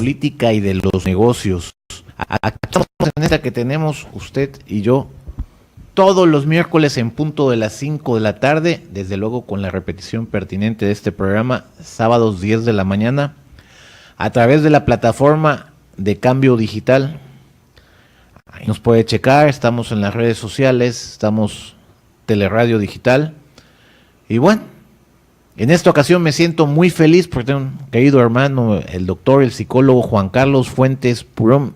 política y de los negocios. Aquí estamos en esta que tenemos usted y yo todos los miércoles en punto de las 5 de la tarde, desde luego con la repetición pertinente de este programa, sábados 10 de la mañana, a través de la plataforma de Cambio Digital. Ahí nos puede checar, estamos en las redes sociales, estamos Teleradio Digital. Y bueno, en esta ocasión me siento muy feliz porque tengo un querido hermano, el doctor, el psicólogo Juan Carlos Fuentes Purón.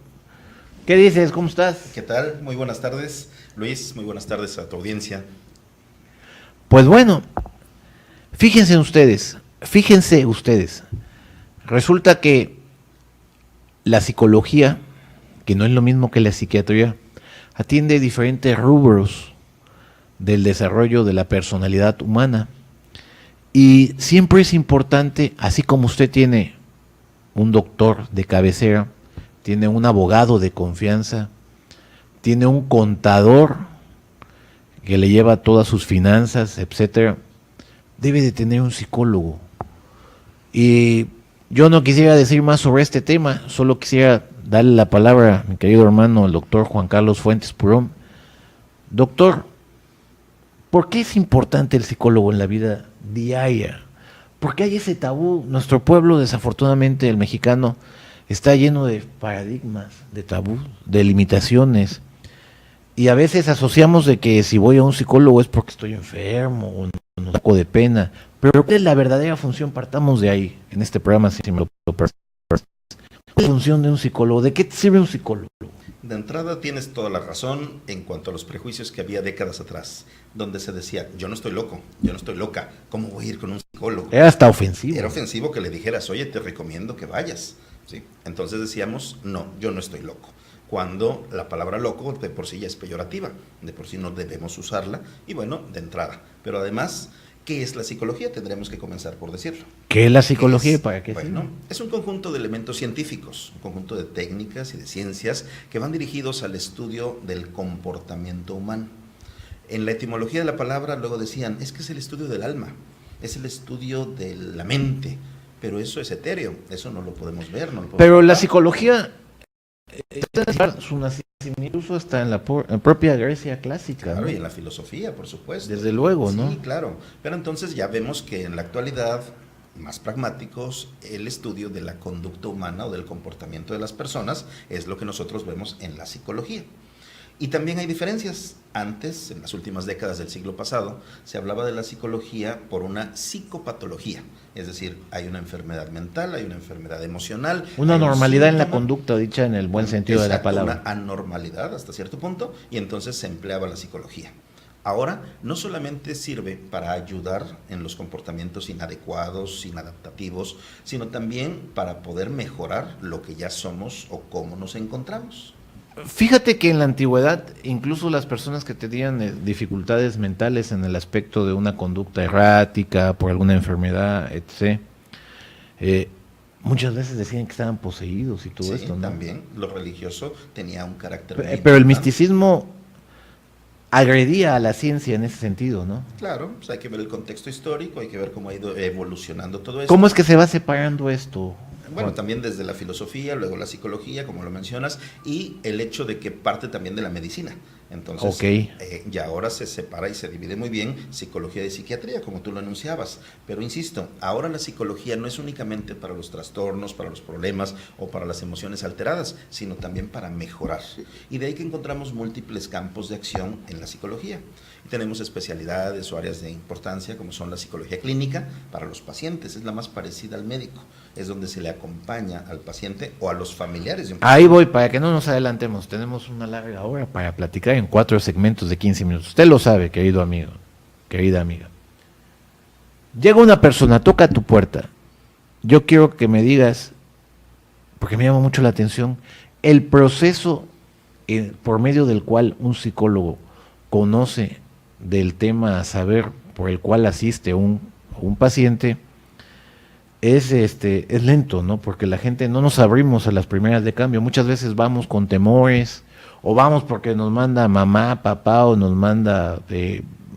¿Qué dices? ¿Cómo estás? ¿Qué tal? Muy buenas tardes, Luis. Muy buenas tardes a tu audiencia. Pues bueno, fíjense ustedes. Resulta que la psicología, que no es lo mismo que la psiquiatría, atiende diferentes rubros del desarrollo de la personalidad humana. Y siempre es importante, así como usted tiene un doctor de cabecera, tiene un abogado de confianza, tiene un contador que le lleva todas sus finanzas, etcétera, debe de tener un psicólogo. Y yo no quisiera decir más sobre este tema, solo quisiera darle la palabra a mi querido hermano, el doctor Juan Carlos Fuentes Purón. Doctor, ¿por qué es importante el psicólogo en la vida diaria? ¿Por qué hay ese tabú? Nuestro pueblo, desafortunadamente, el mexicano, está lleno de paradigmas, de tabú, de limitaciones. Y a veces asociamos de que si voy a un psicólogo es porque estoy enfermo o no saco de pena. Pero ¿cuál es la verdadera función? Partamos de ahí, en este programa. Si me lo permites. ¿Cuál es la función de un psicólogo? ¿De qué te sirve un psicólogo? De entrada tienes toda la razón en cuanto a los prejuicios que había décadas atrás, donde se decía, yo no estoy loco, yo no estoy loca, ¿cómo voy a ir con un psicólogo? Era hasta ofensivo. Era ofensivo que le dijeras, oye, te recomiendo que vayas. ¿Sí? Entonces decíamos, no, yo no estoy loco. Cuando la palabra loco de por sí ya es peyorativa, de por sí no debemos usarla, y bueno, de entrada. Pero además, ¿qué es la psicología? Tendremos que comenzar por decirlo. ¿Qué es la psicología y para qué? Bueno, es un conjunto de elementos científicos, un conjunto de técnicas y de ciencias que van dirigidos al estudio del comportamiento humano. En la etimología de la palabra luego decían, es que es el estudio del alma, es el estudio de la mente, pero eso es etéreo, eso no lo podemos ver. No lo podemos pero ver. la psicología, su nacimiento está en la propia Grecia clásica. Claro, ¿no? y en la filosofía, por supuesto. Desde luego, ¿no? Sí, claro. Pero entonces ya vemos que en la actualidad, más pragmáticos, el estudio de la conducta humana o del comportamiento de las personas es lo que nosotros vemos en la psicología. Y también hay diferencias. Antes, en las últimas décadas del siglo pasado, se hablaba de la psicología por una psicopatología. Es decir, hay una enfermedad mental, hay una enfermedad emocional. Una normalidad en la conducta, dicha en el buen sentido Exacto, de la palabra. Una anormalidad hasta cierto punto, y entonces se empleaba la psicología. Ahora, no solamente sirve para ayudar en los comportamientos inadecuados, inadaptativos, sino también para poder mejorar lo que ya somos o cómo nos encontramos. Fíjate que en la antigüedad, incluso las personas que tenían dificultades mentales en el aspecto de una conducta errática, por alguna enfermedad, etc., muchas veces decían que estaban poseídos y todo esto, ¿no? También lo religioso tenía un carácter muy pero el importante. misticismo agredía a la ciencia en ese sentido, ¿no? Claro, pues hay que ver el contexto histórico, hay que ver cómo ha ido evolucionando todo esto. ¿Cómo es que se va separando esto? Bueno, también desde la filosofía, luego la psicología, como lo mencionas, y el hecho de que parte también de la medicina. Entonces, ya ahora se separa y se divide muy bien psicología y psiquiatría, como tú lo anunciabas. Pero insisto, ahora la psicología no es únicamente para los trastornos, para los problemas o para las emociones alteradas, sino también para mejorar. Y de ahí que encontramos múltiples campos de acción en la psicología. Y tenemos especialidades o áreas de importancia, como son la psicología clínica para los pacientes, es la más parecida al médico, es donde se le acompaña al paciente o a los familiares de un paciente. Ahí voy, para que no nos adelantemos, tenemos una larga hora para platicar en 4 segmentos de 15 minutos. Usted lo sabe, querido amigo, querida amiga. Llega una persona, toca tu puerta. Yo quiero que me digas, porque me llama mucho la atención, el proceso por medio del cual un psicólogo conoce del tema a saber por el cual asiste un paciente, es lento, ¿no? Porque la gente no nos abrimos a las primeras de cambio. Muchas veces vamos con temores, o vamos porque nos manda mamá, papá, o nos manda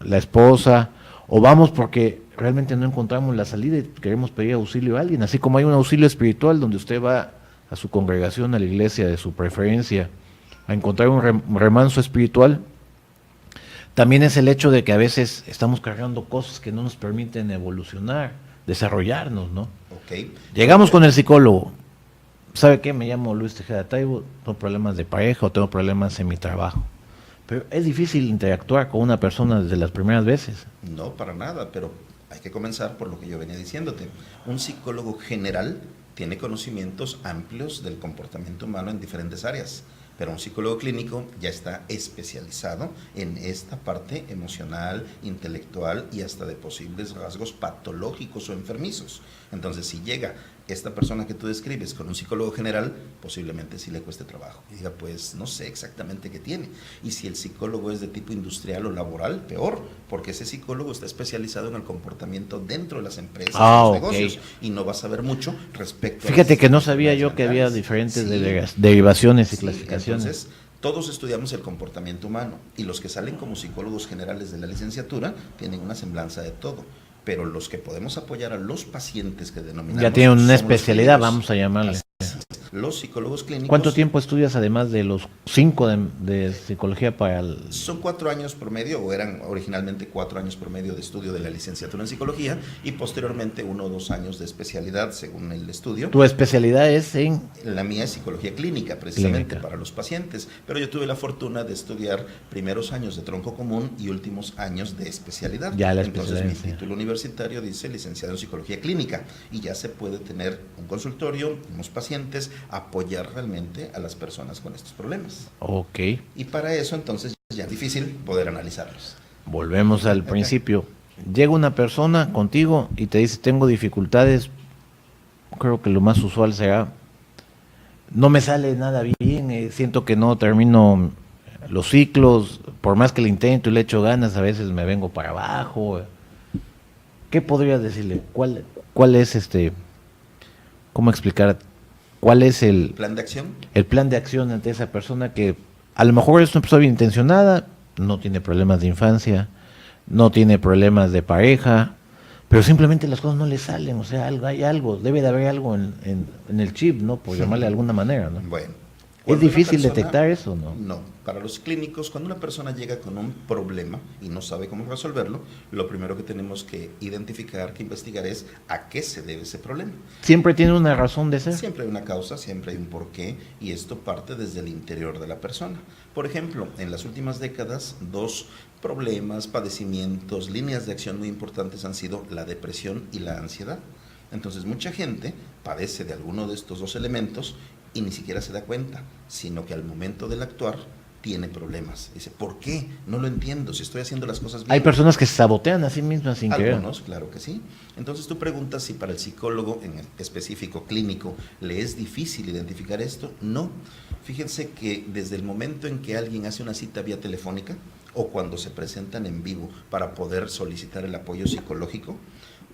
la esposa, o vamos porque realmente no encontramos la salida y queremos pedir auxilio a alguien, así como hay un auxilio espiritual donde usted va a su congregación, a la iglesia de su preferencia, a encontrar un remanso espiritual, también es el hecho de que a veces estamos cargando cosas que no nos permiten evolucionar, desarrollarnos, ¿no? Okay. Llegamos con el psicólogo. ¿Sabe qué? Me llamo Luis Tejeda Taibo, tengo problemas de pareja o tengo problemas en mi trabajo. Pero es difícil interactuar con una persona desde las primeras veces. No, para nada, pero hay que comenzar por lo que yo venía diciéndote. Un psicólogo general tiene conocimientos amplios del comportamiento humano en diferentes áreas, pero un psicólogo clínico ya está especializado en esta parte emocional, intelectual y hasta de posibles rasgos patológicos o enfermizos. Entonces, si llega esta persona que tú describes con un psicólogo general, posiblemente sí le cueste trabajo. Y diga, pues no sé exactamente qué tiene. Y si el psicólogo es de tipo industrial o laboral, peor, porque ese psicólogo está especializado en el comportamiento dentro de las empresas, los negocios, y no va a saber mucho respecto Fíjate que no sabía yo que había diferentes derivaciones y clasificaciones. Entonces, todos estudiamos el comportamiento humano y los que salen como psicólogos generales de la licenciatura tienen una semblanza de todo. Pero los que podemos apoyar a los pacientes que denominamos... Ya tienen una especialidad, vamos a llamarle. Los psicólogos clínicos... ¿Cuánto tiempo estudias además de los 5 de psicología para el...? Son 4 años promedio, o eran originalmente 4 años promedio de estudio de la licenciatura en psicología y posteriormente 1 o 2 años de especialidad según el estudio. ¿Tu especialidad es en...? La mía es psicología clínica, precisamente para los pacientes, pero yo tuve la fortuna de estudiar primeros años de tronco común y últimos años de especialidad. Ya la Entonces especialidad, mi título universitario dice licenciado en psicología clínica y ya se puede tener un consultorio, unos pacientes, apoyar realmente a las personas con estos problemas. Ok. Y para eso entonces ya es difícil poder analizarlos. Volvemos al principio. Llega una persona contigo y te dice, tengo dificultades, creo que lo más usual será, no me sale nada bien, siento que no termino los ciclos, por más que le intento y le echo ganas, a veces me vengo para abajo. ¿Qué podrías decirle? ¿Cuál es cómo explicar? ¿Cuál es el plan de acción? El plan de acción ante esa persona que a lo mejor es una persona bien intencionada, no tiene problemas de infancia, no tiene problemas de pareja, pero simplemente las cosas no le salen, o sea, hay algo, debe de haber algo en el chip, ¿no? Por llamarle de alguna manera, ¿no? Bueno. ¿Es difícil detectar eso, no? No. Para los clínicos, cuando una persona llega con un problema y no sabe cómo resolverlo, lo primero que tenemos que identificar, que investigar es a qué se debe ese problema. ¿Siempre tiene una razón de ser? Siempre hay una causa, siempre hay un porqué, y esto parte desde el interior de la persona. Por ejemplo, en las últimas décadas, 2 problemas, padecimientos, líneas de acción muy importantes han sido la depresión y la ansiedad. Entonces, mucha gente padece de alguno de estos 2 elementos y ni siquiera se da cuenta, sino que al momento del actuar tiene problemas. Dice, ¿por qué? No lo entiendo, si estoy haciendo las cosas bien. Hay personas que se sabotean a sí mismas sin querer. Algunos, claro que sí. Entonces tú preguntas si para el psicólogo en específico clínico le es difícil identificar esto. No. Fíjense que desde el momento en que alguien hace una cita vía telefónica o cuando se presentan en vivo para poder solicitar el apoyo psicológico,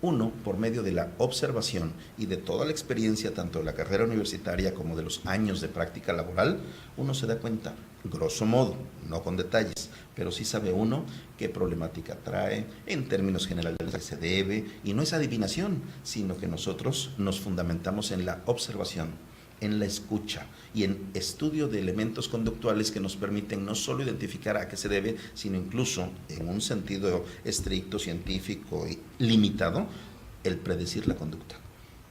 uno, por medio de la observación y de toda la experiencia, tanto de la carrera universitaria como de los años de práctica laboral, uno se da cuenta, grosso modo, no con detalles, pero sí sabe uno qué problemática trae, en términos generales a qué se debe, y no es adivinación, sino que nosotros nos fundamentamos en la observación, en la escucha y en estudio de elementos conductuales que nos permiten no solo identificar a qué se debe, sino incluso en un sentido estricto, científico y limitado, el predecir la conducta.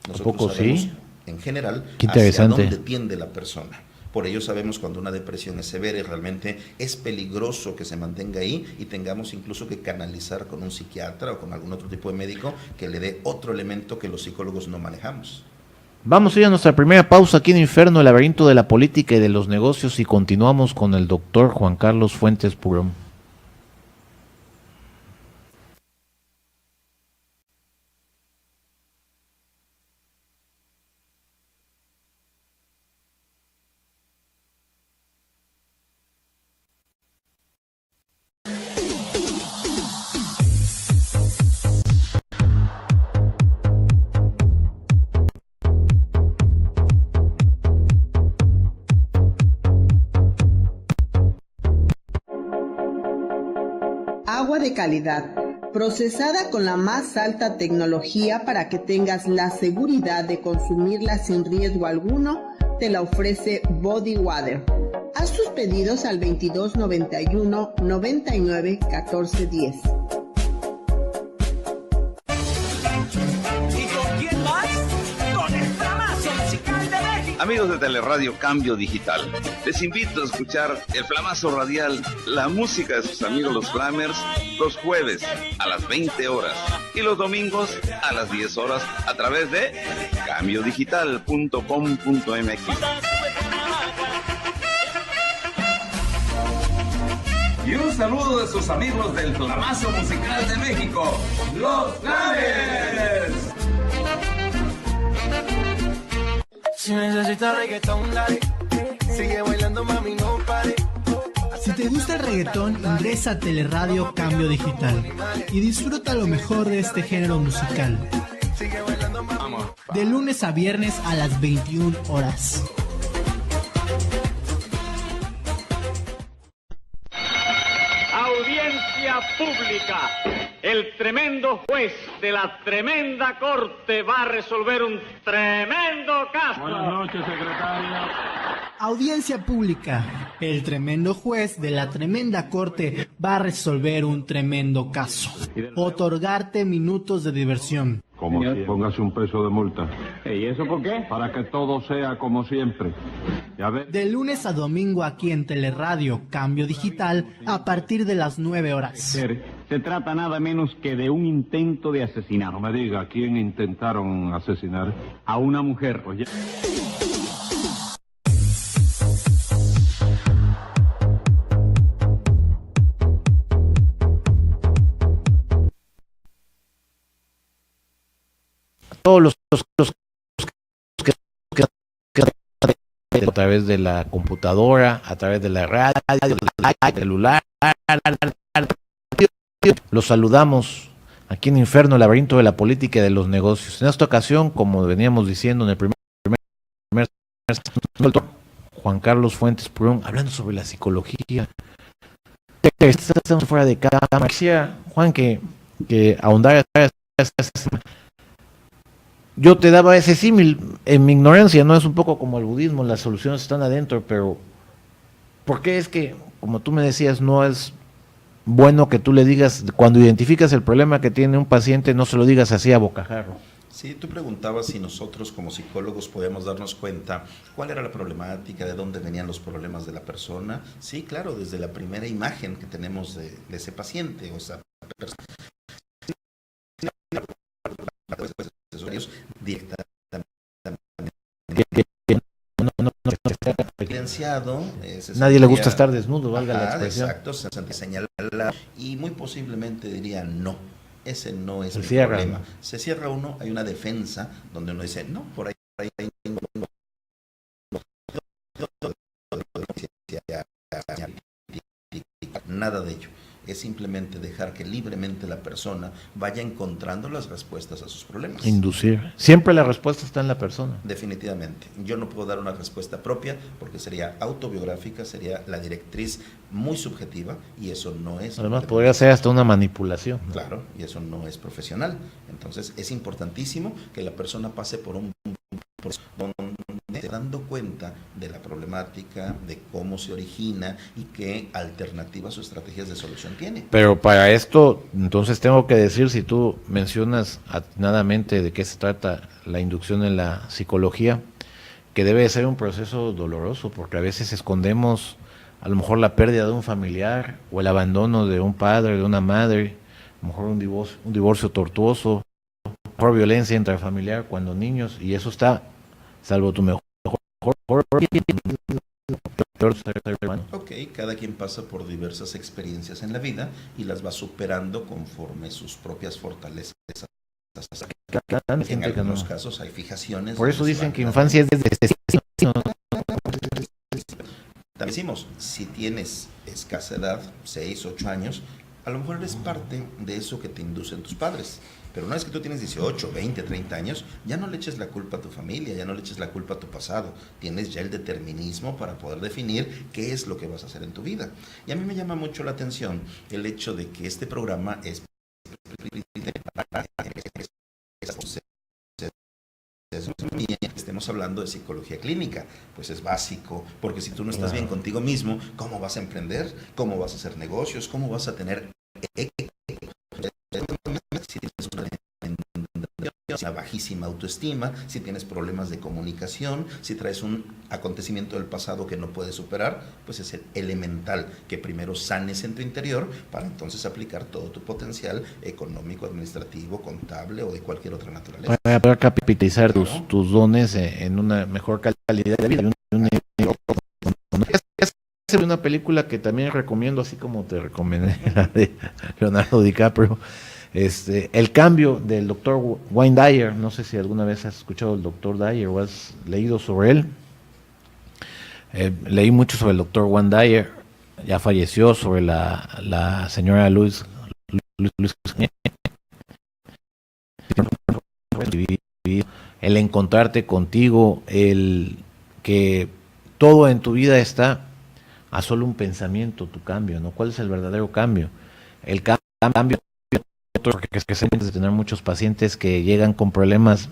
Nosotros ¿A poco sabemos, sí? en general, qué interesante, hacia dónde tiende la persona. Por ello sabemos cuando una depresión es severa y realmente es peligroso que se mantenga ahí y tengamos incluso que canalizar con un psiquiatra o con algún otro tipo de médico que le dé otro elemento que los psicólogos no manejamos. Vamos a ir a nuestra primera pausa aquí en Inferno, el laberinto de la política y de los negocios, y continuamos con el doctor Juan Carlos Fuentes Purón. Agua de calidad, procesada con la más alta tecnología para que tengas la seguridad de consumirla sin riesgo alguno, te la ofrece Body Water. Haz tus pedidos al 22 91 99 14 10. Amigos de Teleradio Cambio Digital, les invito a escuchar el flamazo radial, la música de sus amigos los Flamers, los jueves a las 20 horas y los domingos a las 10 horas a través de cambiodigital.com.mx. Y un saludo de sus amigos del flamazo musical de México, los Flamers. Si necesitas reggaetón, dale. Sigue bailando, mami, no pare. Si te gusta el reggaetón, ingresa a Teleradio Cambio Digital y disfruta lo mejor de este género musical. De lunes a viernes a las 21 horas. Audiencia pública. El tremendo juez de la tremenda corte va a resolver un tremendo caso. Buenas noches, secretaria. Audiencia pública. El tremendo juez de la tremenda corte va a resolver un tremendo caso. Otorgarte minutos de diversión. Como si póngase un peso de multa. ¿Y eso por qué? Para que todo sea como siempre. Ya ves. De lunes a domingo aquí en Teleradio Cambio Digital a partir de las 9 horas. Se trata nada menos que de un intento de asesinato. No me diga, ¿a quién intentaron asesinar? A una mujer. Oye. Todos los que a través de la computadora, a través de la radio, del celular, los saludamos aquí en Inferno, el laberinto de la política y de los negocios. En esta ocasión, como veníamos diciendo en el primer Juan Carlos Fuentes Purón, hablando sobre la psicología. Estamos fuera de cámara. Decía Juan que ahondara. Yo te daba ese símil, en mi ignorancia, no es un poco como el budismo, las soluciones están adentro, pero ¿por qué es que, como tú me decías, no es bueno que tú le digas, cuando identificas el problema que tiene un paciente, no se lo digas así a bocajarro? Sí, tú preguntabas si nosotros como psicólogos podemos darnos cuenta cuál era la problemática, de dónde venían los problemas de la persona. Sí, claro, desde la primera imagen que tenemos de ese paciente o esa persona. Nadie le gusta estar desnudo, valga la expresión. Exacto, se señala y muy posiblemente diría no, ese no es se el cierra, problema. ¿no? Se cierra uno, hay una defensa donde uno dice no, por ahí nada de ello. Es simplemente dejar que libremente la persona vaya encontrando las respuestas a sus problemas. Inducir. Siempre la respuesta está en la persona. Definitivamente. Yo no puedo dar una respuesta propia porque sería autobiográfica, sería la directriz muy subjetiva y eso no es... Además podría ser hasta una manipulación, ¿no? Claro, y eso no es profesional. Entonces es importantísimo que la persona pase por un proceso donde se dando cuenta de la problemática, de cómo se origina y qué alternativas o estrategias de solución tiene. Pero para esto, entonces tengo que decir, si tú mencionas atinadamente de qué se trata la inducción en la psicología, que debe de ser un proceso doloroso, porque a veces escondemos a lo mejor la pérdida de un familiar o el abandono de un padre, de una madre, a lo mejor un divorcio tortuoso, a lo mejor violencia intrafamiliar cuando niños, y eso está, salvo tu mejor. Ok, cada quien pasa por diversas experiencias en la vida y las va superando conforme sus propias fortalezas. En algunos casos hay fijaciones. Por eso dicen que infancia es desde también decimos, si tienes escasa edad, 6, 8 años, a lo mejor eres parte de eso que te inducen tus padres. Pero una vez que tú tienes 18, 20, 30 años, ya no le eches la culpa a tu familia, ya no le eches la culpa a tu pasado. Tienes ya el determinismo para poder definir qué es lo que vas a hacer en tu vida. Y a mí me llama mucho la atención el hecho de que este programa es estemos hablando de psicología clínica, pues es básico, porque si tú no estás bien contigo mismo, ¿cómo vas a emprender? ¿Cómo vas a hacer negocios? ¿Cómo vas a tener una bajísima autoestima, si tienes problemas de comunicación, si traes un acontecimiento del pasado que no puedes superar? Pues es elemental que primero sanes en tu interior para entonces aplicar todo tu potencial económico, administrativo, contable o de cualquier otra naturaleza. Para poder capitalizar tus dones en una mejor calidad de vida. Es una película que también recomiendo, así como te recomendé la de Leonardo DiCaprio. El cambio del doctor Wayne Dyer. No sé si alguna vez has escuchado del doctor Dyer o has leído sobre él. Leí mucho sobre el doctor Wayne Dyer. Ya falleció, sobre la señora Luis el encontrarte contigo, el que todo en tu vida está a solo un pensamiento, tu cambio, ¿no? ¿Cuál es el verdadero cambio? El cambio que se de tener muchos pacientes que llegan con problemas,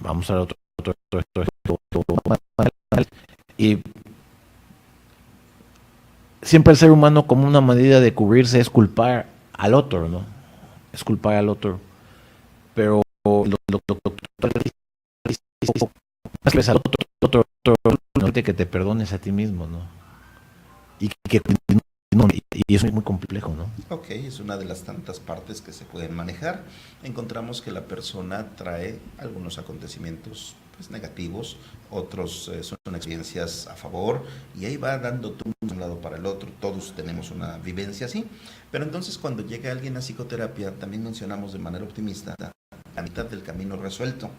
vamos a ver y siempre el ser humano, como una medida de cubrirse, es culpar al otro, ¿no? Es culpar al otro, pero que te perdones a ti mismo, ¿no? Y eso es muy complejo, ¿no? Ok, es una de las tantas partes que se pueden manejar. Encontramos que la persona trae algunos acontecimientos pues negativos, otros son experiencias a favor, y ahí va dando tú de un lado para el otro. Todos tenemos una vivencia así, pero entonces cuando llega alguien a psicoterapia, también mencionamos de manera optimista la mitad del camino resuelto.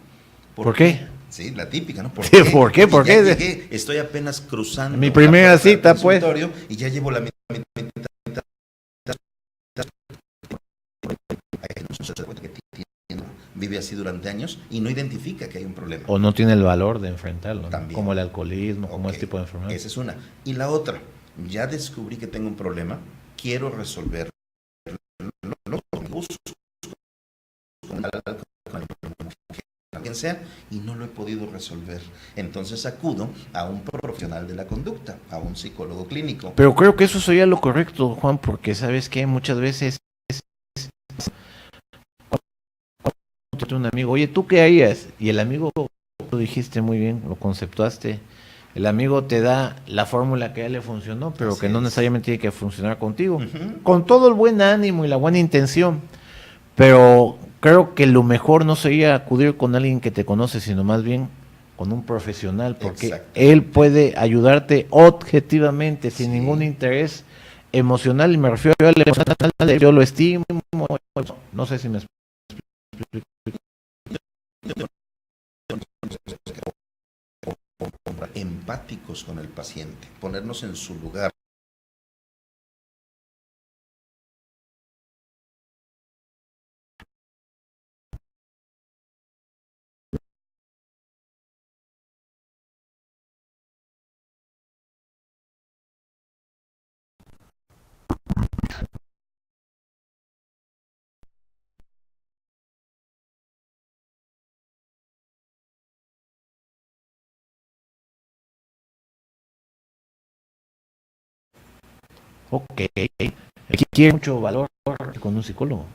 ¿Por qué? Sí, la típica, ¿no? ¿Por qué? ¿Por qué? Llegué, estoy apenas cruzando mi primera cita, pues, y ya llevo la mitad. Vive así durante años y no identifica que hay un problema. O no tiene el valor de enfrentarlo, ¿no? También. Como el alcoholismo, como este tipo de enfermedad. Esa es una. Y la otra, ya descubrí que tengo un problema, quiero resolverlo, quien sea, y no lo he podido resolver. Entonces acudo a un profesional de la conducta, a un psicólogo clínico. Pero creo que eso sería lo correcto, Juan, porque sabes que muchas veces un amigo, oye, ¿tú qué harías? Y el amigo, lo dijiste muy bien, lo conceptuaste, el amigo te da la fórmula que a él le funcionó, pero así que no necesariamente tiene que funcionar contigo, con todo el buen ánimo y la buena intención, pero creo que lo mejor no sería acudir con alguien que te conoce, sino más bien con un profesional, porque él puede ayudarte objetivamente, sin ningún interés emocional, y me refiero a la emocional, yo lo estimo, no sé si me explico. Empáticos con el paciente, ponernos en su lugar. Ok, aquí quiere mucho valor con un psicólogo.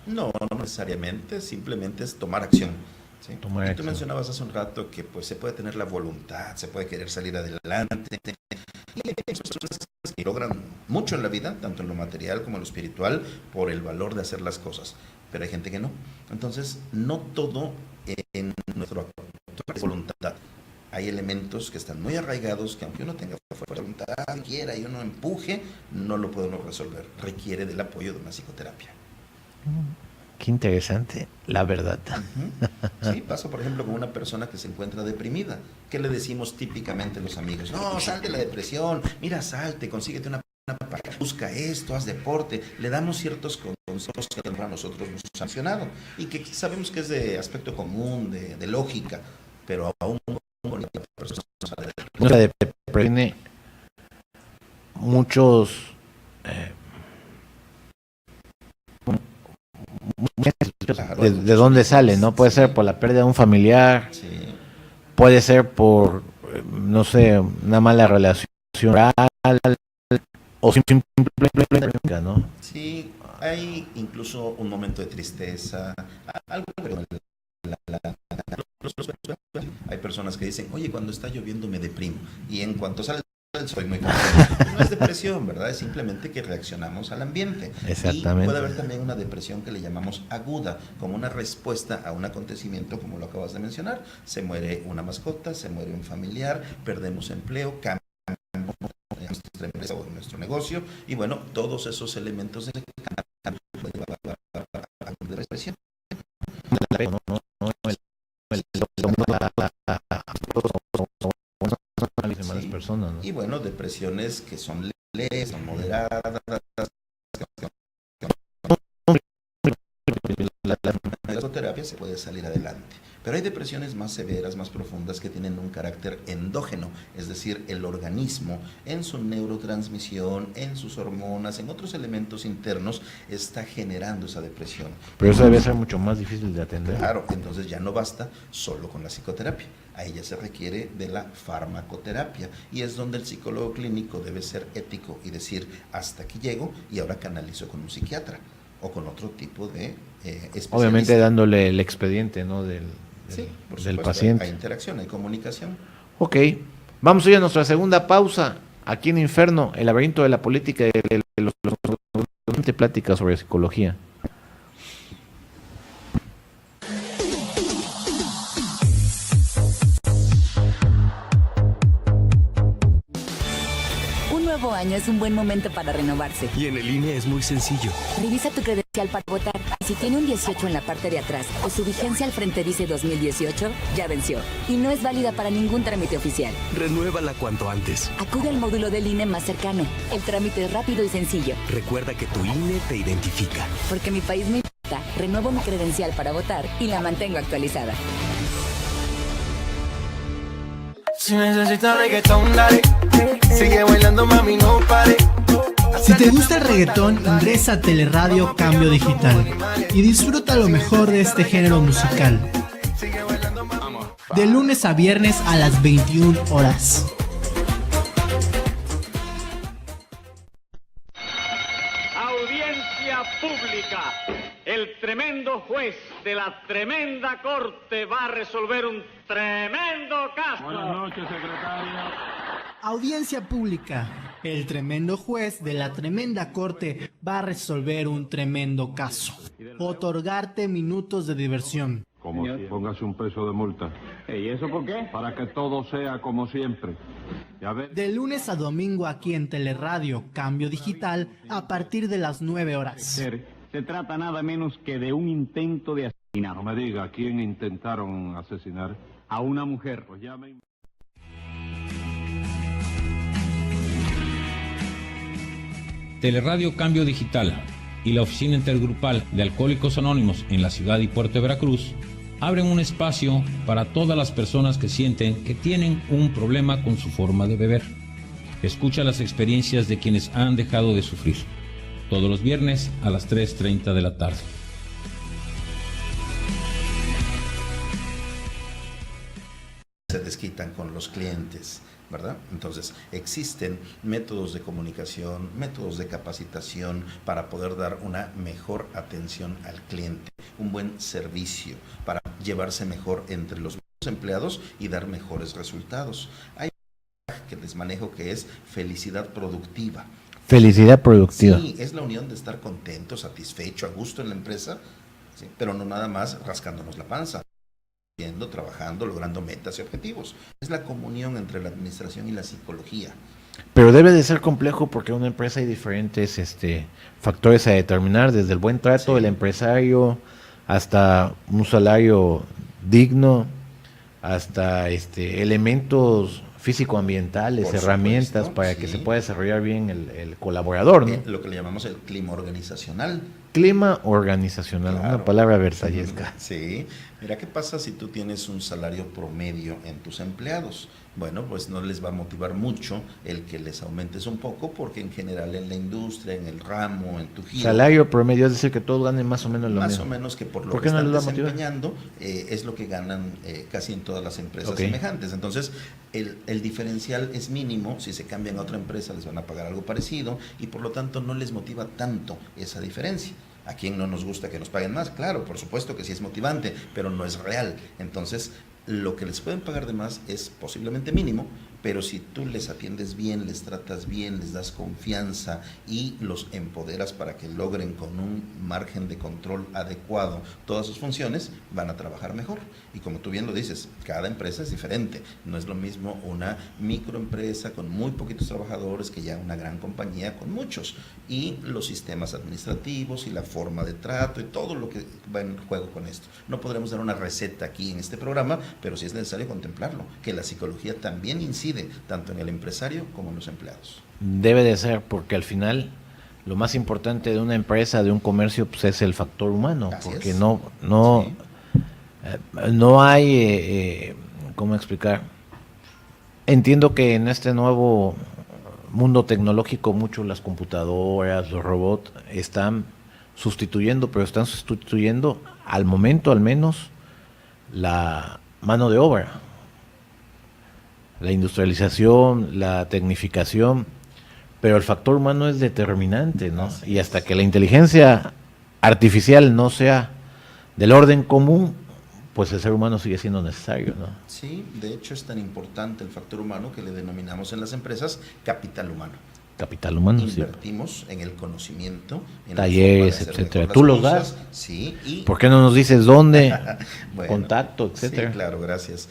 No, no necesariamente, simplemente es tomar acción. ¿Sí? Tomar acción. Tú mencionabas hace un rato que pues se puede tener la voluntad, se puede querer salir adelante, y hay personas que logran mucho en la vida, tanto en lo material como en lo espiritual, por el valor de hacer las cosas, pero hay gente que no. Entonces, no todo en nuestro actuar es voluntad. Hay elementos que están muy arraigados que aunque uno tenga voluntad, quiera y uno empuje, no lo puede uno resolver. Requiere del apoyo de una psicoterapia. Qué interesante, la verdad. Sí, pasa por ejemplo con una persona que se encuentra deprimida. ¿Qué le decimos típicamente los amigos? No, sal de la depresión, mira, salte, consíguete una pareja, busca esto, haz deporte. Le damos ciertos consejos que a nosotros nos han sancionado y que sabemos que es de aspecto común, de lógica, pero aún con la persona la depresión muchos de dónde sale, ¿no? Puede ser por la pérdida de un familiar, puede ser por, no sé, una mala relación oral o simplemente, ¿no? Sí, hay incluso un momento de tristeza, algo, pero hay personas que dicen, oye, cuando está lloviendo me deprimo, y en cuanto sale el sol soy muy contento. No es depresión, ¿verdad? Es simplemente que reaccionamos al ambiente. Exactamente. Y puede haber también una depresión que le llamamos aguda, como una respuesta a un acontecimiento como lo acabas de mencionar. Se muere una mascota, se muere un familiar, perdemos empleo, cambiamos en nuestra empresa o en nuestro negocio, y bueno, todos esos elementos de depresión. Personas, ¿no? Y bueno, depresiones que son leves, son moderadas. La psicoterapia se puede salir adelante. Pero hay depresiones más severas, más profundas, que tienen un carácter endógeno, es decir, el organismo en su neurotransmisión, en sus hormonas, en otros elementos internos, está generando esa depresión. Pero eso debe ser mucho más difícil de atender. Claro, entonces ya no basta solo con la psicoterapia. Ahí ya se requiere de la farmacoterapia, y es donde el psicólogo clínico debe ser ético y decir, hasta aquí llego y ahora canalizo con un psiquiatra o con otro tipo de especialista. Obviamente dándole el expediente, ¿no? del paciente. Hay interacción, hay comunicación. Ok, vamos a ir a nuestra segunda pausa. Aquí en Inferno, el laberinto de la política y de los pláticas sobre psicología. Nuevo año es un buen momento para renovarse. Y en el INE es muy sencillo. Revisa tu credencial para votar. Si tiene un 18 en la parte de atrás o su vigencia al frente dice 2018, ya venció. Y no es válida para ningún trámite oficial. Renuévala cuanto antes. Acude al módulo del INE más cercano. El trámite es rápido y sencillo. Recuerda que tu INE te identifica. Porque mi país me importa, renuevo mi credencial para votar y la mantengo actualizada. Si necesitas reggaetón, dale. Sigue bailando, mami, no pare. Si te gusta el reggaetón, ingresa a Teleradio Cambio Digital y disfruta lo mejor de este género musical. De lunes a viernes a las 21 horas. Audiencia pública. El tremendo juez de la tremenda corte va a resolver un tremendo caso. Buenas noches, secretario. Audiencia pública. El tremendo juez de la tremenda corte va a resolver un tremendo caso. Otorgarte minutos de diversión. Como si póngase un peso de multa. ¿Y eso por qué? Para que todo sea como siempre. Ya ves. De lunes a domingo aquí en Teleradio Cambio Digital a partir de las 9 horas. Se trata nada menos que de un intento de asesinato. No me diga, ¿a quién intentaron asesinar? A una mujer. Pues ya me... Teleradio Cambio Digital y la Oficina Intergrupal de Alcohólicos Anónimos en la ciudad y puerto de Veracruz abren un espacio para todas las personas que sienten que tienen un problema con su forma de beber. Escucha las experiencias de quienes han dejado de sufrir. Todos los viernes a las 3:30 de la tarde. Se desquitan con los clientes, ¿verdad? Entonces, existen métodos de comunicación, métodos de capacitación para poder dar una mejor atención al cliente, un buen servicio, para llevarse mejor entre los empleados y dar mejores resultados. Hay que les manejo que es felicidad productiva. Felicidad productiva. Sí, es la unión de estar contento, satisfecho, a gusto en la empresa, ¿sí? Pero no nada más rascándonos la panza. Trabajando, logrando metas y objetivos. Es la comunión entre la administración y la psicología. Pero debe de ser complejo porque en una empresa hay diferentes factores a determinar, desde el buen trato del empresario hasta un salario digno, hasta elementos físico-ambientales, herramientas para que se pueda desarrollar bien el colaborador, ¿no? Lo que le llamamos el clima organizacional, Clima organizacional, Claro. una palabra versallesca. Sí, mira, ¿qué pasa si tú tienes un salario promedio en tus empleados? Bueno, pues no les va a motivar mucho el que les aumentes un poco, porque en general en la industria, en el ramo, en tu giro... Salario promedio, es decir, que todos ganen más o menos lo mismo. Más o menos que por lo ¿Por que qué no están les va a motivar? desempeñando, es lo que ganan casi en todas las empresas Ok. semejantes. Entonces, el diferencial es mínimo. Si se cambian a otra empresa, les van a pagar algo parecido y por lo tanto no les motiva tanto esa diferencia. ¿A quién no nos gusta que nos paguen más? Claro, por supuesto que sí es motivante, pero no es real. Entonces, lo que les pueden pagar de más es posiblemente mínimo, pero si tú les atiendes bien, les tratas bien, les das confianza y los empoderas para que logren con un margen de control adecuado todas sus funciones, van a trabajar mejor. Y como tú bien lo dices, cada empresa es diferente. No es lo mismo una microempresa con muy poquitos trabajadores que ya una gran compañía con muchos. Y los sistemas administrativos y la forma de trato y todo lo que va en juego con esto. No podremos dar una receta aquí en este programa, pero sí es necesario contemplarlo, que la psicología también incide tanto en el empresario como en los empleados. Debe de ser, porque al final lo más importante de una empresa, de un comercio, pues es el factor humano. Así porque es. no hay, ¿cómo explicar? Entiendo que en este nuevo mundo tecnológico mucho las computadoras, los robots están sustituyendo, pero están sustituyendo al momento al menos la mano de obra. La industrialización, la tecnificación, pero el factor humano es determinante, ¿no? Y hasta que la inteligencia artificial no sea del orden común, pues el ser humano sigue siendo necesario, ¿no? Sí, de hecho es tan importante el factor humano que le denominamos en las empresas capital humano. Capital humano, Invertimos en el conocimiento, en talleres, la forma de hacer etcétera. mejor ¿Tú las los cosas. das? Sí. Y ¿Por qué no nos dices dónde? Bueno, Contacto, etcétera. Sí, claro, gracias.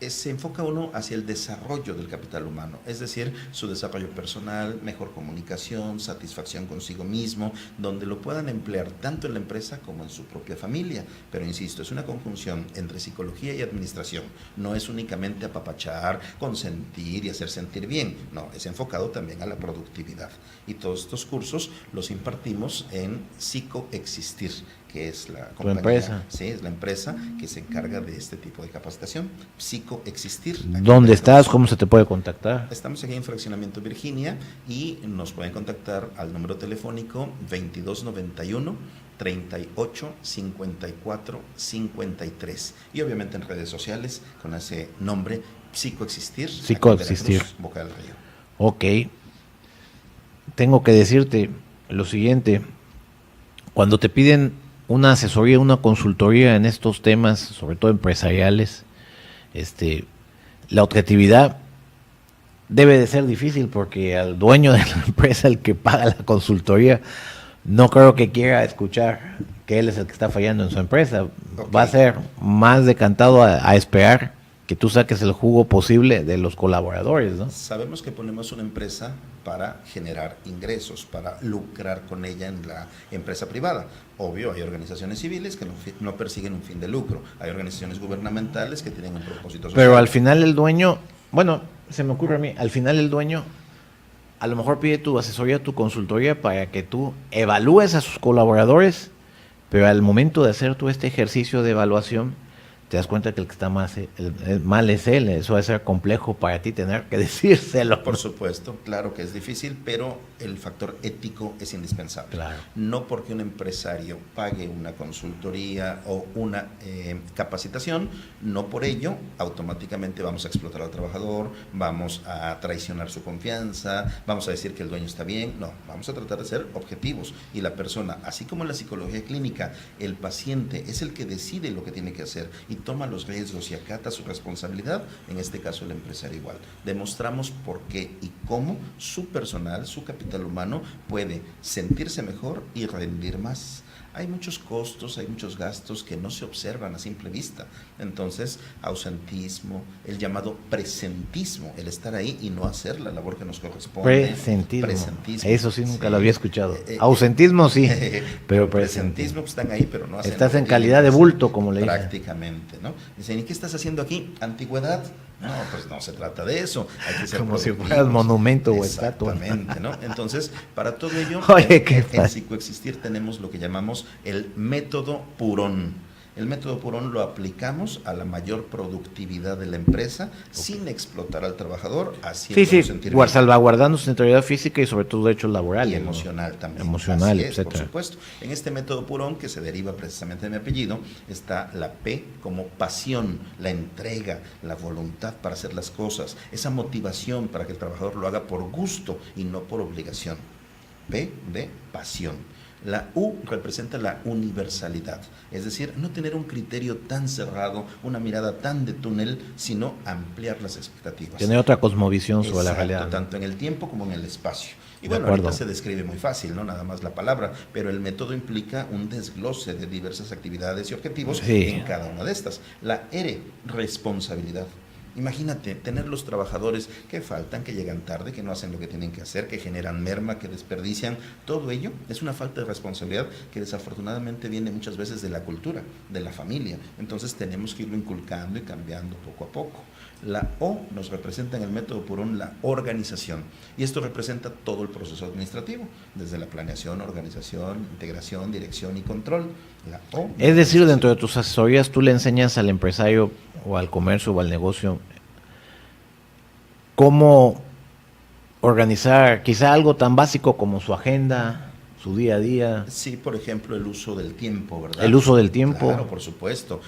Se enfoca uno hacia el desarrollo del capital humano, es decir, su desarrollo personal, mejor comunicación, satisfacción consigo mismo, donde lo puedan emplear tanto en la empresa como en su propia familia. Pero insisto, es una conjunción entre psicología y administración. No es únicamente apapachar, consentir y hacer sentir bien. No, es enfocado también a la productividad. Y todos estos cursos los impartimos en Psicoexistir, que es la compañía, empresa. Sí, es la empresa que se encarga de este tipo de capacitación. Psicoexistir. ¿Dónde estás? ¿Cómo se te puede contactar? Estamos aquí en Fraccionamiento Virginia y nos pueden contactar al número telefónico 2291 38 54 53 y obviamente en redes sociales con ese nombre Psicoexistir. Psicoexistir. Boca del Río. Ok. Tengo que decirte lo siguiente. Cuando te piden una asesoría, una consultoría en estos temas, sobre todo empresariales, la objetividad debe de ser difícil porque al dueño de la empresa, el que paga la consultoría, no creo que quiera escuchar que él es el que está fallando en su empresa. Okay. Va a ser más decantado a esperar que tú saques el jugo posible de los colaboradores, ¿no? Sabemos que ponemos una empresa para generar ingresos, para lucrar con ella en la empresa privada. Obvio, hay organizaciones civiles que no persiguen un fin de lucro. Hay organizaciones gubernamentales que tienen un propósito social. Pero al final el dueño, bueno, se me ocurre a mí, al final el dueño a lo mejor pide tu asesoría, tu consultoría para que tú evalúes a sus colaboradores, pero al momento de hacer tú este ejercicio de evaluación, te das cuenta que el que está mal es él. Eso va a ser complejo para ti tener que decírselo. Por supuesto, claro que es difícil, pero el factor ético es indispensable. Claro. No porque un empresario pague una consultoría o una capacitación, no por ello automáticamente vamos a explotar al trabajador, vamos a traicionar su confianza, vamos a decir que el dueño está bien. No, vamos a tratar de ser objetivos. Y la persona, así como en la psicología clínica, el paciente es el que decide lo que tiene que hacer y toma los riesgos y acata su responsabilidad. En este caso el empresario igual. Demostramos por qué y cómo su personal, su capital humano puede sentirse mejor y rendir más. hay muchos costos, hay muchos gastos que no se observan a simple vista. Entonces, ausentismo, el llamado presentismo, el estar ahí y no hacer la labor que nos corresponde. Presentismo. Eso sí nunca sí. Lo había escuchado. Ausentismo sí, pero presentismo que están ahí, pero no hacen. Estás en calidad de bulto, como le dicen. Prácticamente, ¿no? Dicen, ¿y qué estás haciendo aquí? Antigüedad. No, pues no se trata de eso. Hay que ser como si fueras monumento o estatua. Exactamente, ¿no? Entonces, para todo ello, Oye, en Psicoexistir tenemos lo que llamamos el método Purón. El método Purón lo aplicamos a la mayor productividad de la empresa sin explotar al trabajador, haciéndolo sentir bien. Salvaguardando su integridad física y sobre todo derechos laborales. Y emocional también. Emocional, Así es, etcétera. por supuesto. En este método Purón, que se deriva precisamente de mi apellido, está la P como pasión, la entrega, la voluntad para hacer las cosas, esa motivación para que el trabajador lo haga por gusto y no por obligación. P de pasión. La U representa la universalidad, es decir, no tener un criterio tan cerrado, una mirada tan de túnel, sino ampliar las expectativas. Tener otra cosmovisión sobre Exacto, la realidad. Tanto en el tiempo como en el espacio. Y De bueno, acuerdo. ahorita se describe muy fácil, ¿no? Nada más la palabra, pero el método implica un desglose de diversas actividades y objetivos en cada una de estas. La R, responsabilidad. Imagínate tener los trabajadores que faltan, que llegan tarde, que no hacen lo que tienen que hacer, que generan merma, que desperdician. Todo ello es una falta de responsabilidad que desafortunadamente viene muchas veces de la cultura, de la familia. Entonces tenemos que irlo inculcando y cambiando poco a poco. La O nos representa en el método Purón la organización. Y esto representa todo el proceso administrativo, desde la planeación, organización, integración, dirección y control. La O. Es decir, dentro de tus asesorías tú le enseñas al empresario o al comercio o al negocio cómo organizar quizá algo tan básico como su agenda, su día a día. Sí, por ejemplo, el uso del tiempo, ¿verdad? El uso del tiempo. Claro, por supuesto.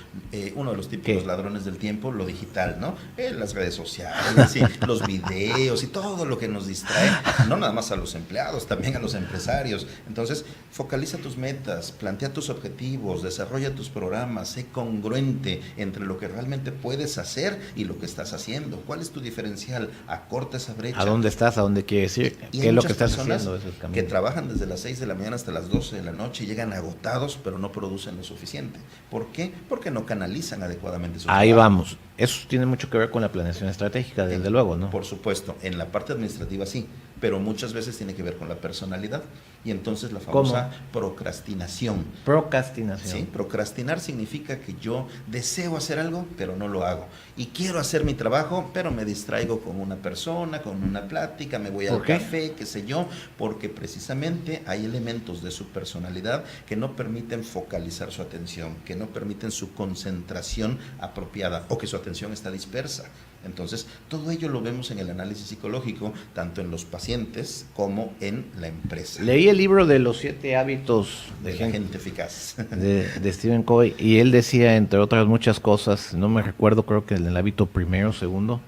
Uno de los típicos ladrones del tiempo, lo digital, ¿no? Las redes sociales, sí, los videos y todo lo que nos distrae, no nada más a los empleados, también a los empresarios. Entonces, focaliza tus metas, plantea tus objetivos, desarrolla tus programas, sé congruente entre lo que realmente puedes hacer y lo que estás haciendo. ¿Cuál es tu diferencial? Acorta esa brecha. ¿A dónde estás? ¿A dónde quieres ir? Y ¿Qué es lo que estás haciendo? Ese es el camino. Que trabajan desde las 6 de la mañana hasta las 12 de la noche y llegan agotados, pero no producen lo suficiente. ¿Por qué? Porque no canalizan adecuadamente su Ahí trabajo. vamos. Eso tiene mucho que ver con la planeación estratégica, desde luego, ¿no? Por supuesto, en la parte administrativa sí, pero muchas veces tiene que ver con la personalidad y entonces la famosa procrastinación. Procrastinación. Sí, procrastinar significa que yo deseo hacer algo, pero no lo hago. Y quiero hacer mi trabajo, pero me distraigo con una persona, con una plática, me voy al café, qué sé yo, porque precisamente hay elementos de su personalidad que no permiten focalizar su atención, que no permiten su concentración apropiada o que su atención está dispersa. Entonces, todo ello lo vemos en el análisis psicológico, tanto en los pacientes como en la empresa. Leí el libro de los 7 hábitos de la gente eficaz de Stephen Covey, y él decía, entre otras muchas cosas, no me recuerdo, creo que en el hábito primero o segundo,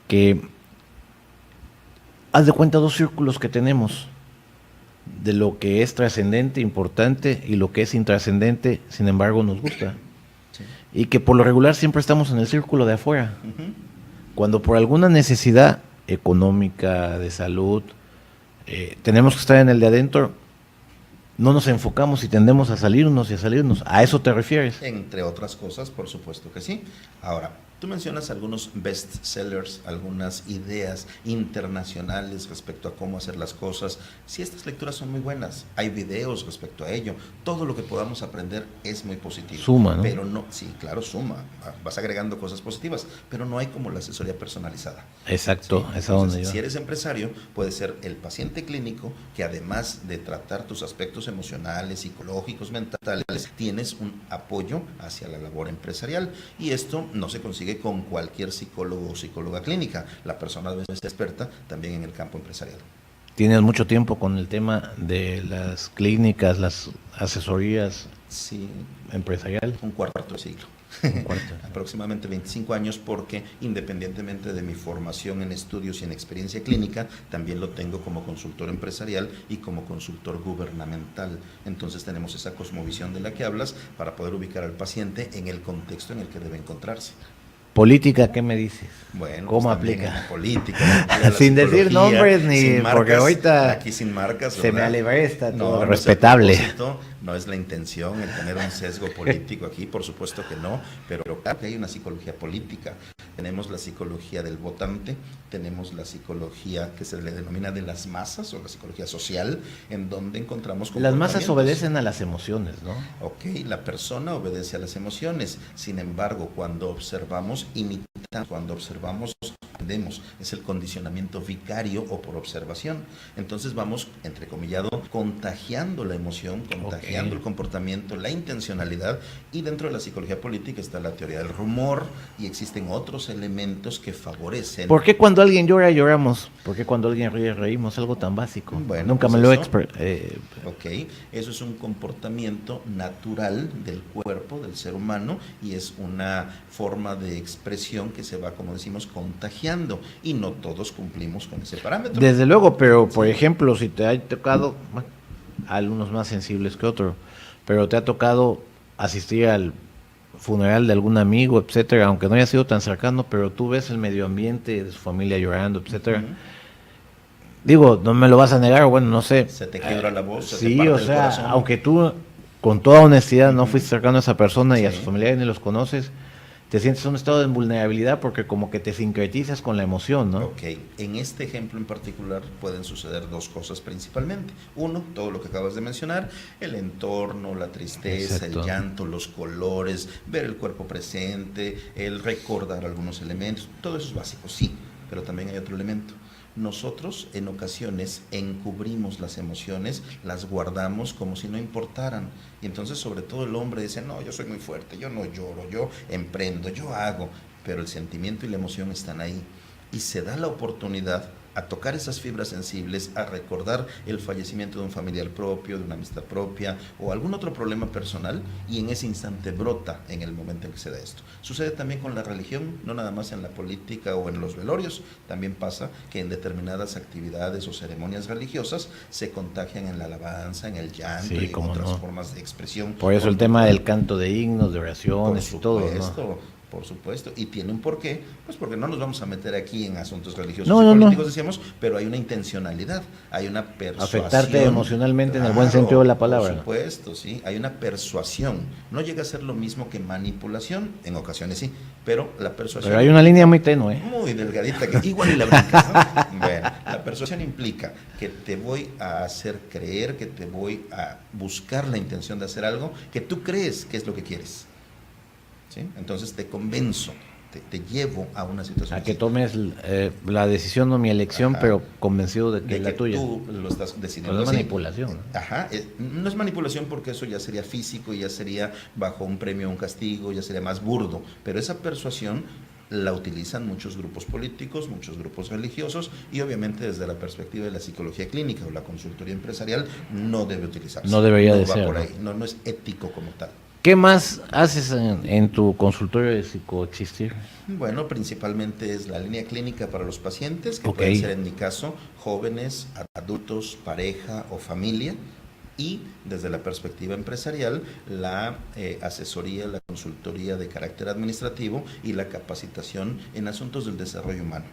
que haz de cuenta 2 círculos que tenemos de lo que es trascendente, importante, y lo que es intrascendente, sin embargo nos gusta. Sí. Y que por lo regular siempre estamos en el círculo de afuera. Cuando por alguna necesidad económica, de salud, tenemos que estar en el de adentro, no nos enfocamos y tendemos a salirnos y a salirnos. ¿A eso te refieres? Entre otras cosas, por supuesto que sí. Ahora, tú mencionas algunos bestsellers, algunas ideas internacionales respecto a cómo hacer las cosas. Sí, estas lecturas son muy buenas. Hay videos respecto a ello. Todo lo que podamos aprender es muy positivo. Suma, ¿no? Pero no, sí, claro, suma. Vas agregando cosas positivas, pero no hay como la asesoría personalizada. Exacto, ¿sí? es a donde yo. Si eres empresario, puede ser el paciente clínico que además de tratar tus aspectos emocionales, psicológicos, mentales, tienes un apoyo hacia la labor empresarial. Y esto no se consigue con cualquier psicólogo o psicóloga clínica. La persona debe ser experta también en el campo empresarial. Tienes mucho tiempo con el tema de las clínicas, las asesorías empresarial. Un cuarto de siglo. Aproximadamente 25 años, porque independientemente de mi formación en estudios y en experiencia clínica, también lo tengo como consultor empresarial y como consultor gubernamental. Entonces tenemos esa cosmovisión de la que hablas para poder ubicar al paciente en el contexto en el que debe encontrarse. Política, ¿qué me dices? Bueno, ¿cómo pues aplica? Política, sin decir nombres ni sin marcas, porque ahorita aquí sin marcas, se me ¿verdad? alebresta todo respetable. no es la intención el tener un sesgo político aquí, por supuesto que no, pero claro que hay una psicología política. Tenemos la psicología del votante, tenemos la psicología que se le denomina de las masas o la psicología social, en donde encontramos las masas obedecen a las emociones, ¿no? Ok, la persona obedece a las emociones, sin embargo, cuando observamos, imitamos, cuando observamos, aprendemos, es el condicionamiento vicario o por observación. Entonces vamos, entrecomillado, contagiando la emoción, contagiando el comportamiento, la intencionalidad, y dentro de la psicología política está la teoría del rumor y existen otros elementos que favorecen. ¿Por qué cuando alguien llora lloramos? ¿Por qué cuando alguien ríe reímos? Algo tan básico. Bueno, nunca pues me lo he Ok, eso es un comportamiento natural del cuerpo, del ser humano, y es una forma de expresión que se va, como decimos, contagiando, y no todos cumplimos con ese parámetro. Desde luego, pero por ejemplo, si te ha tocado, bueno, algunos más sensibles que otros, pero te ha tocado asistir al funeral de algún amigo, etcétera, aunque no haya sido tan cercano, pero tú ves el medio ambiente de su familia llorando, etcétera. Digo, no me lo vas a negar, o bueno, no sé. Se te quiebra la voz, se sí, te parte o el sea, corazón. aunque tú con toda honestidad no fuiste cercano a esa persona y a sus familiares ni los conoces, te sientes en un estado de vulnerabilidad porque como que te sincretizas con la emoción, ¿no? Ok, en este ejemplo en particular pueden suceder dos cosas principalmente. Uno, todo lo que acabas de mencionar, el entorno, la tristeza, Exacto. el llanto, los colores, ver el cuerpo presente, el recordar algunos elementos, todo eso es básico, sí, pero también hay otro elemento. Nosotros en ocasiones encubrimos las emociones, las guardamos como si no importaran, y entonces sobre todo el hombre dice, no, yo soy muy fuerte, yo no lloro, yo emprendo, yo hago, pero el sentimiento y la emoción están ahí, y se da la oportunidad a tocar esas fibras sensibles, a recordar el fallecimiento de un familiar propio, de una amistad propia o algún otro problema personal, y en ese instante brota en el momento en que se da esto. Sucede también con la religión, no nada más en la política o en los velorios, también pasa que en determinadas actividades o ceremonias religiosas se contagian en la alabanza, en el llanto y en otras formas de expresión. Por eso el tema del canto de himnos, de oraciones y todo, ¿no? Por supuesto, y tiene un porqué, pues porque no nos vamos a meter aquí en asuntos religiosos y políticos, decíamos, pero hay una intencionalidad, hay una persuasión. Afectarte emocionalmente, claro, en el buen sentido de la palabra. Por supuesto, sí, hay una persuasión. No llega a ser lo mismo que manipulación, en ocasiones sí, pero la persuasión... Pero hay una línea muy tenue. Muy delgadita, que igual y la brincas, ¿no? Bueno, la persuasión implica que te voy a hacer creer, que te voy a buscar la intención de hacer algo que tú crees que es lo que quieres. ¿Sí? Entonces te convenzo, te llevo a una situación a que tomes la decisión o mi elección, pero convencido de que es la tuya. Tú lo estás decidiendo. No es manipulación. No es manipulación porque eso ya sería físico, ya sería bajo un premio o un castigo, ya sería más burdo, pero esa persuasión la utilizan muchos grupos políticos, muchos grupos religiosos, y obviamente desde la perspectiva de la psicología clínica o la consultoría empresarial no debe utilizarse. No debería de ser. Por ahí. No es ético como tal. ¿Qué más haces en tu consultorio de psicoexistir? Bueno, principalmente es la línea clínica para los pacientes, que pueden ser en mi caso jóvenes, adultos, pareja o familia, y desde la perspectiva empresarial la asesoría, la consultoría de carácter administrativo y la capacitación en asuntos del desarrollo humano,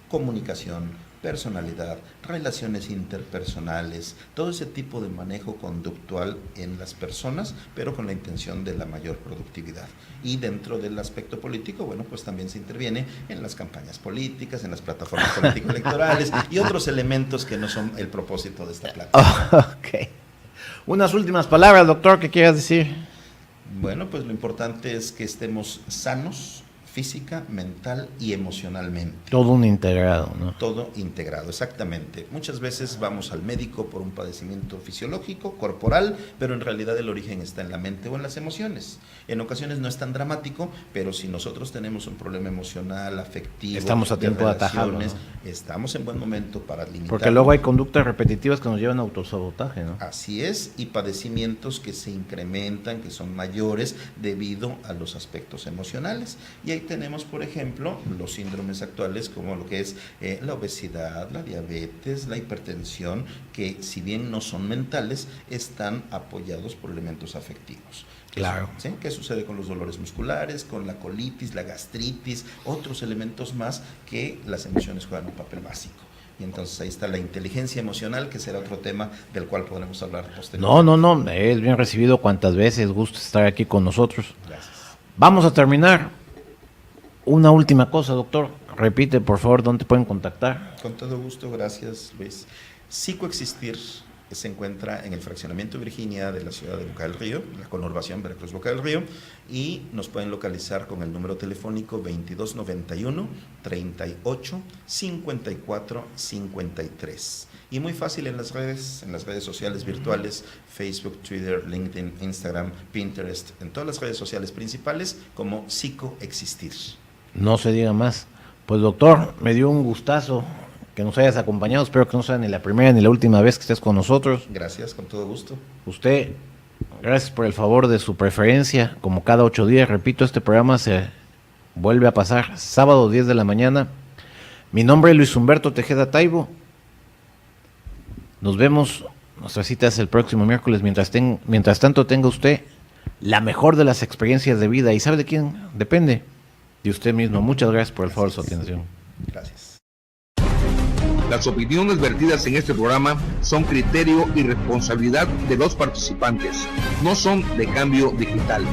comunicación, personalidad, relaciones interpersonales, todo ese tipo de manejo conductual en las personas, pero con la intención de la mayor productividad. Y dentro del aspecto político, bueno, pues también se interviene en las campañas políticas, en las plataformas político-electorales y otros elementos que no son el propósito de esta plática. Ok. Unas últimas palabras, doctor, ¿qué quieras decir? Bueno, pues lo importante es que estemos sanos, física, mental y emocionalmente. Todo un integrado, ¿no? Todo integrado, exactamente. Muchas veces vamos al médico por un padecimiento fisiológico, corporal, pero en realidad el origen está en la mente o en las emociones. En ocasiones no es tan dramático, pero si nosotros tenemos un problema emocional, afectivo, estamos a tiempo de atajarlo, ¿no? Estamos en buen momento para limitar. Porque luego hay conductas repetitivas que nos llevan a autosabotaje, ¿no? Así es, y padecimientos que se incrementan, que son mayores debido a los aspectos emocionales. Y hay tenemos, por ejemplo, los síndromes actuales como lo que es la obesidad, la diabetes, la hipertensión, que si bien no son mentales, están apoyados por elementos afectivos. Claro. ¿Sí? ¿Qué sucede con los dolores musculares, con la colitis, la gastritis, otros elementos más que las emociones juegan un papel básico? y entonces ahí está la inteligencia emocional, que será otro tema del cual podremos hablar posteriormente. No, es bien recibido cuantas veces, gusto estar aquí con nosotros. Gracias. Vamos a terminar. Una última cosa, doctor, repite por favor dónde pueden contactar. Con todo gusto, gracias Luis. Psicoexistir se encuentra en el fraccionamiento Virginia de la ciudad de Boca del Río, la conurbación Veracruz Boca del Río, y nos pueden localizar con el número telefónico 2291 38 54 53. Y muy fácil en las redes sociales virtuales, Facebook, Twitter, LinkedIn, Instagram, Pinterest, en todas las redes sociales principales como Psicoexistir. No se diga más. Pues doctor, me dio un gustazo que nos hayas acompañado, espero que no sea ni la primera ni la última vez que estés con nosotros. Gracias, con todo gusto. Usted, gracias por el favor de su preferencia, como cada 8 días, repito, este programa se vuelve a pasar sábado 10 de la mañana. Mi nombre es Luis Humberto Tejeda Taibo. Nos vemos, nuestra cita es el próximo miércoles, mientras tanto tenga usted la mejor de las experiencias de vida, y ¿sabe de quién? Depende de usted mismo. Muchas gracias por el favor de su atención. Gracias. Las opiniones vertidas en este programa son criterio y responsabilidad de los participantes, no son de Cambio Digital.